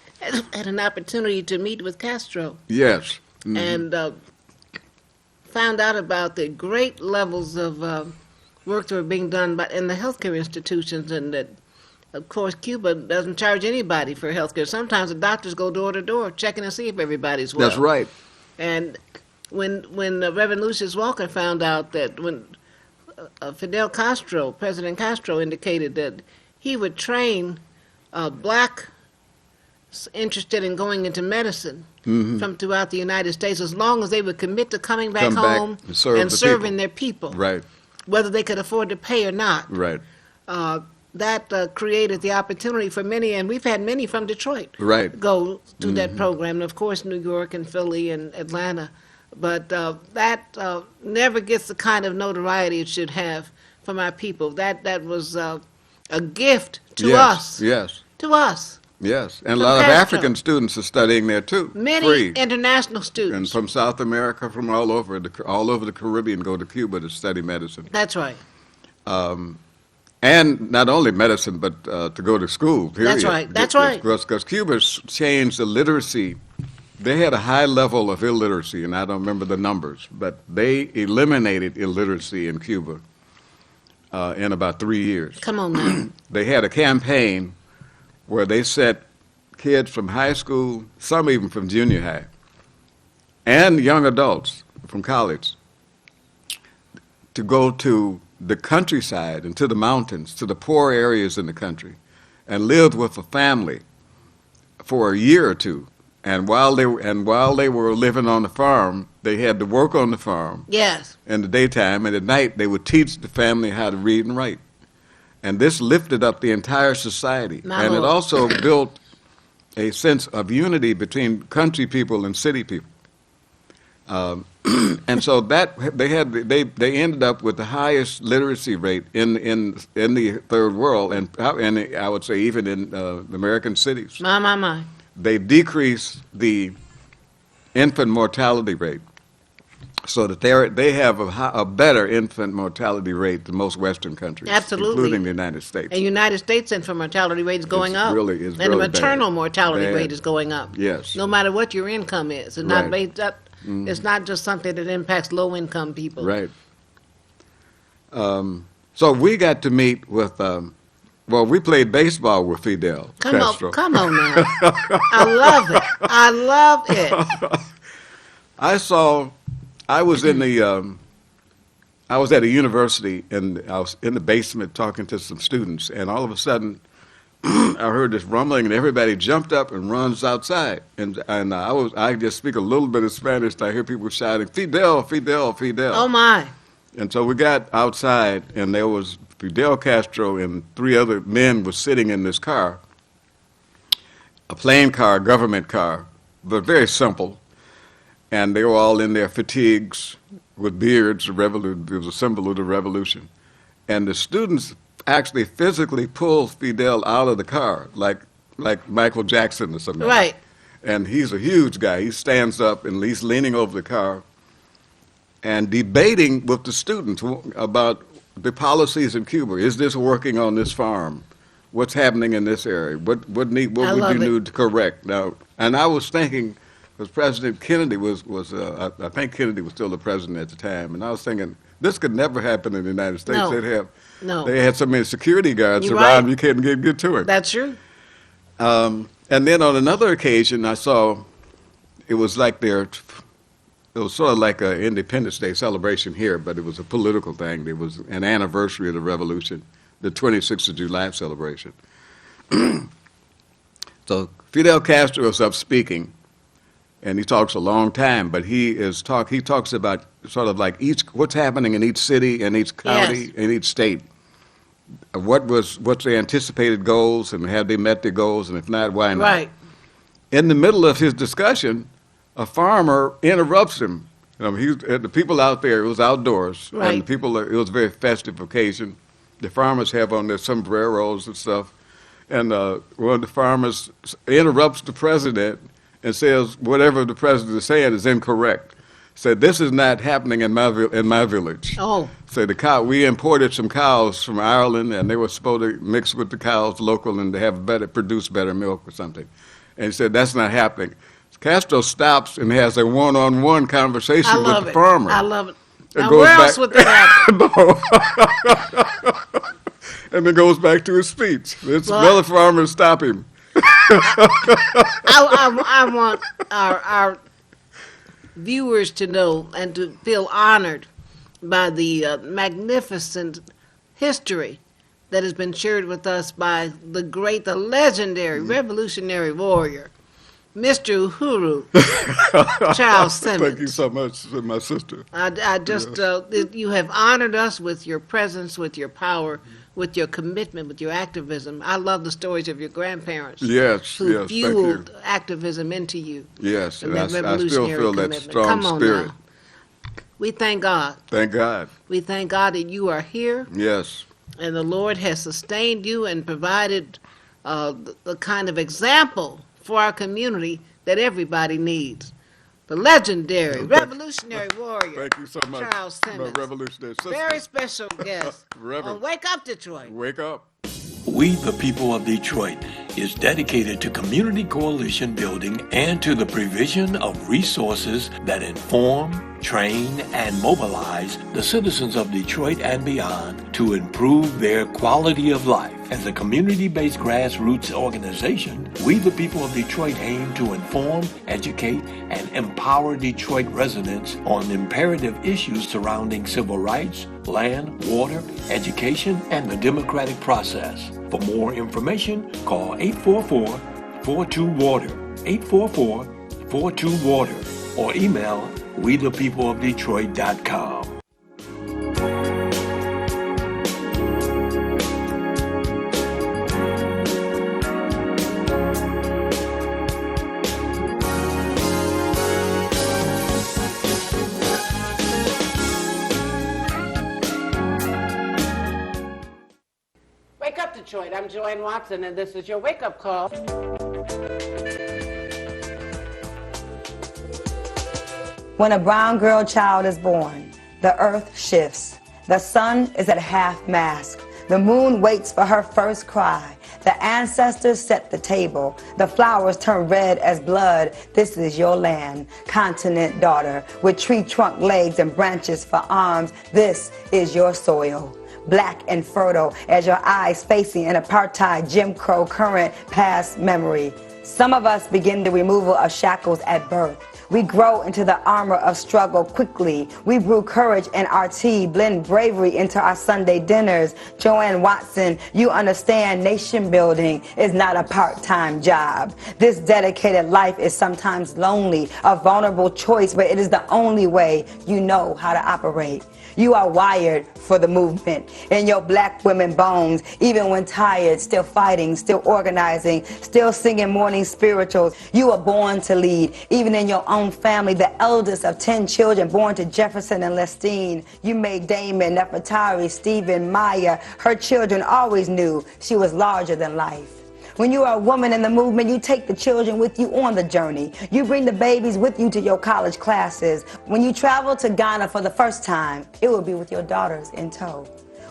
had an opportunity to meet with Castro Yes. Mhm. and found out about the great levels of work that were being done in the healthcare institutions, and that, of course, Cuba doesn't charge anybody for healthcare. Sometimes the doctors go door to door checking to see if everybody's well. That's right. And when Reverend Lucius Walker found out that when Fidel Castro, President Castro, indicated that he would train blacks interested in going into medicine from throughout the United States, as long as they would commit to coming back Come back home and serve the serving people. their people, Right. whether they could afford to pay or not. Right. That created the opportunity for many, and we've had many from Detroit Right. go to that program, and of course New York and Philly and Atlanta. But that never gets the kind of notoriety it should have from our people. That was a gift to Yes. us. Yes. To us. Yes. And a From lot of Castro. African students are studying there too. Many Free. international And students. from South America, from all over the Caribbean, go to Cuba to study medicine. That's right. And not only medicine, but to go to school, period. That's right. That's right. Because Cuba's changed the literacy. They had a high level of illiteracy, and I don't remember the numbers, but they eliminated illiteracy in Cuba in about 3 years. Come on now. They had a campaign where they set kids from high school, some even from junior high, and young adults from college to go to the countryside and to the mountains, to the poor areas in the country, and lived with a family for a year or two. And while they were living on the farm, they had to work on the farm Yes. in the daytime, and at night they would teach the family how to read and write. And this lifted up the entire society. My And it Lord. also built a sense of unity between country people and city people. And so that they ended up with the highest literacy rate in the third world, and I would say even in the American cities. My. They decreased the infant mortality rate, so that they have a better infant mortality rate than most Western countries, Absolutely. including the United States. And United States infant mortality rate is going up. is and the really maternal bad. mortality Bad. rate is going up. Yes. No matter what your income is. It's not Right. based up. It's not just something that impacts low income people. Right. So we got to meet with, well, we played baseball with Fidel Castro. Come on now. I love it. I love it. I was in the, I was at a university and I was in the basement talking to some students, and all of a sudden I heard this rumbling and everybody jumped up and runs outside. And I just speak a little bit of Spanish, and I hear people shouting, Fidel, Fidel, Fidel. Oh my. And so we got outside, and there was Fidel Castro and 3 other men were sitting in this car, a plain car, government car, but very simple. And they were all in their fatigues with beards. It was a symbol of the revolution. And the students actually physically pulled Fidel out of the car, like Michael Jackson or something. Right. And he's a huge guy. He stands up and he's leaning over the car and debating with the students about the policies in Cuba. Is this working on this farm? What's happening in this area? What would you need to correct? Now, and I was thinking, because President Kennedy I think Kennedy was still the president at the time, and I was thinking, this could never happen in the United States. No. They had so many security guards You're around, right. you can't get to it. That's true. And then on another occasion, I saw, it was it was sort of like an Independence Day celebration here, but it was a political thing. It was an anniversary of the revolution, the 26th of July celebration. So Fidel Castro is up speaking, and he talks a long time, but he talks about sort of like what's happening in each city and each county and each state. What's their anticipated goals, and have they met their goals, and if not, why not? Right. In the middle of his discussion, a farmer interrupts him. The people out there, it was outdoors, Right. and it was a very festive occasion. The farmers have on their sombreros and stuff, and one of the farmers interrupts the president and says whatever the president is saying is incorrect. Said, this is not happening in my village. Oh. Said, we imported some cows from Ireland, and they were supposed to mix with the cows local and to produce better milk or something. And he said, that's not happening. Castro stops and has a one-on-one conversation with the farmer. I love it. Now, where else would that happen? And then goes back to his speech. The farmers stop him. I want our viewers to know and to feel honored by the magnificent history that has been shared with us by the legendary revolutionary warrior, Mr. Uhuru, Charles Simmons. Thank you so much, my sister. You have honored us with your presence, with your power, with your commitment, with your activism. I love the stories of your grandparents. Who fueled activism into you. Yes, and I still feel commitment. that strong spirit. Now. We thank God. Thank God. We thank God that you are here. Yes. And the Lord has sustained you and provided the kind of example for our community that everybody needs. The legendary revolutionary warrior, Thank you so much, Charles Simmons. my revolutionary sister. Very special guest Reverend. on Wake Up Detroit. Wake up. We, the people of Detroit, is dedicated to community coalition building and to the provision of resources that inform, train, and mobilize the citizens of Detroit and beyond to improve their quality of life. As a community-based grassroots organization, we, the people of Detroit, aim to inform, educate, and empower Detroit residents on imperative issues surrounding civil rights, land, water, education, and the democratic process. For more information, call 844-42-WATER, 844-42-WATER, or email wethepeopleofdetroit.com. Wake Up Detroit. I'm Joanne Watson, and this is your wake-up call. When a brown girl child is born, the earth shifts. The sun is at half-mast. The moon waits for her first cry. The ancestors set the table. The flowers turn red as blood. This is your land, continent daughter, with tree trunk legs and branches for arms. This is your soil, black and fertile as your eyes facing an apartheid Jim Crow current past memory. Some of us begin the removal of shackles at birth. We grow into the armor of struggle quickly. We brew courage in our tea, blend bravery into our Sunday dinners. Joanne Watson, you understand nation building is not a part-time job. This dedicated life is sometimes lonely, a vulnerable choice, but it is the only way you know how to operate. You are wired for the movement in your black women bones, even when tired, still fighting, still organizing, still singing morning spirituals. You were born to lead, even in your own family, the eldest of 10 children born to Jefferson and Lestine. You made Damon, Nefertari, Stephen, Maya. Her children always knew she was larger than life. When you are a woman in the movement, you take the children with you on the journey. You bring the babies with you to your college classes. When you travel to Ghana for the first time, it will be with your daughters in tow.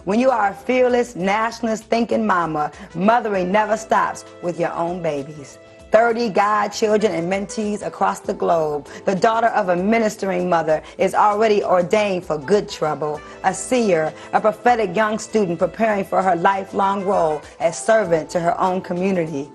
When you are a fearless, nationalist thinking mama, mothering never stops with your own babies. 30 godchildren and mentees across the globe. The daughter of a ministering mother is already ordained for good trouble. A seer, a prophetic young student preparing for her lifelong role as servant to her own community.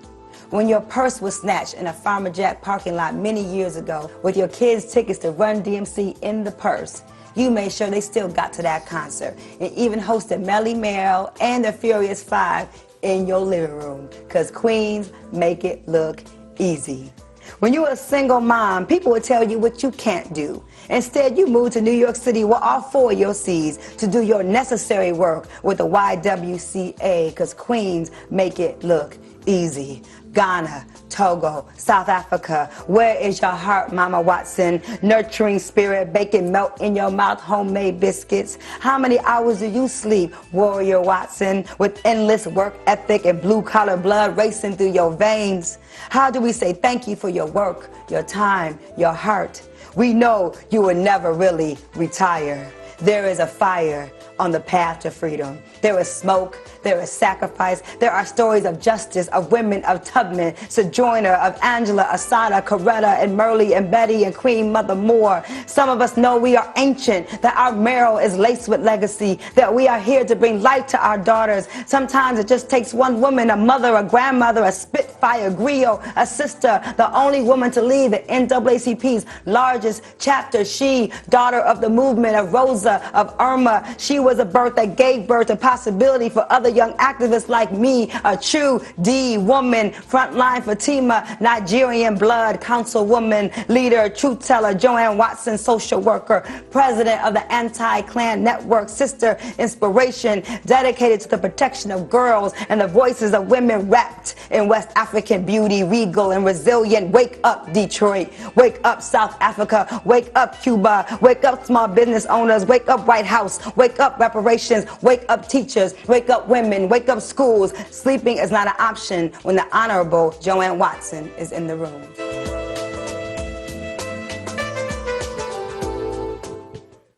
When your purse was snatched in a Farmer Jack parking lot many years ago with your kids' tickets to Run DMC in the purse, you made sure they still got to that concert and even hosted Melly Mel and the Furious Five in your living room, because queens make it look easy. When you're a single mom, people will tell you what you can't do. Instead, you move to New York City with all 4 of your C's to do your necessary work with the YWCA, because queens make it look easy. Ghana, Togo, South Africa, where is your heart, Mama Watson? Nurturing spirit, baking melt in your mouth, homemade biscuits. How many hours do you sleep, Warrior Watson, with endless work ethic and blue-collar blood racing through your veins? How do we say thank you for your work, your time, your heart? We know you will never really retire. There is a fire on the path to freedom. There is smoke, there is sacrifice, there are stories of justice, of women, of Tubman, Sojourner, of Angela, Asada, Coretta, and Merle, and Betty, and Queen Mother Moore. Some of us know we are ancient, that our marrow is laced with legacy, that we are here to bring light to our daughters. Sometimes it just takes one woman, a mother, a grandmother, a Spitfire, griot, a sister, the only woman to lead the NAACP's largest chapter. She, daughter of the movement, of Rosa, of Irma. She was a birth that gave birth to possibility for other young activists like me, a true D woman, frontline Fatima, Nigerian blood, councilwoman, leader, truth teller, Joanne Watson, social worker, president of the Anti-Klan Network, sister, inspiration, dedicated to the protection of girls and the voices of women wrapped in West African beauty, regal and resilient. Wake up, Detroit. Wake up, South Africa. Wake up, Cuba. Wake up, small business owners. Wake up, White House. Wake up, reparations. Wake up, teachers. Wake up, women. Wake up, schools. Sleeping is not an option when the Honorable Joanne Watson is in the room.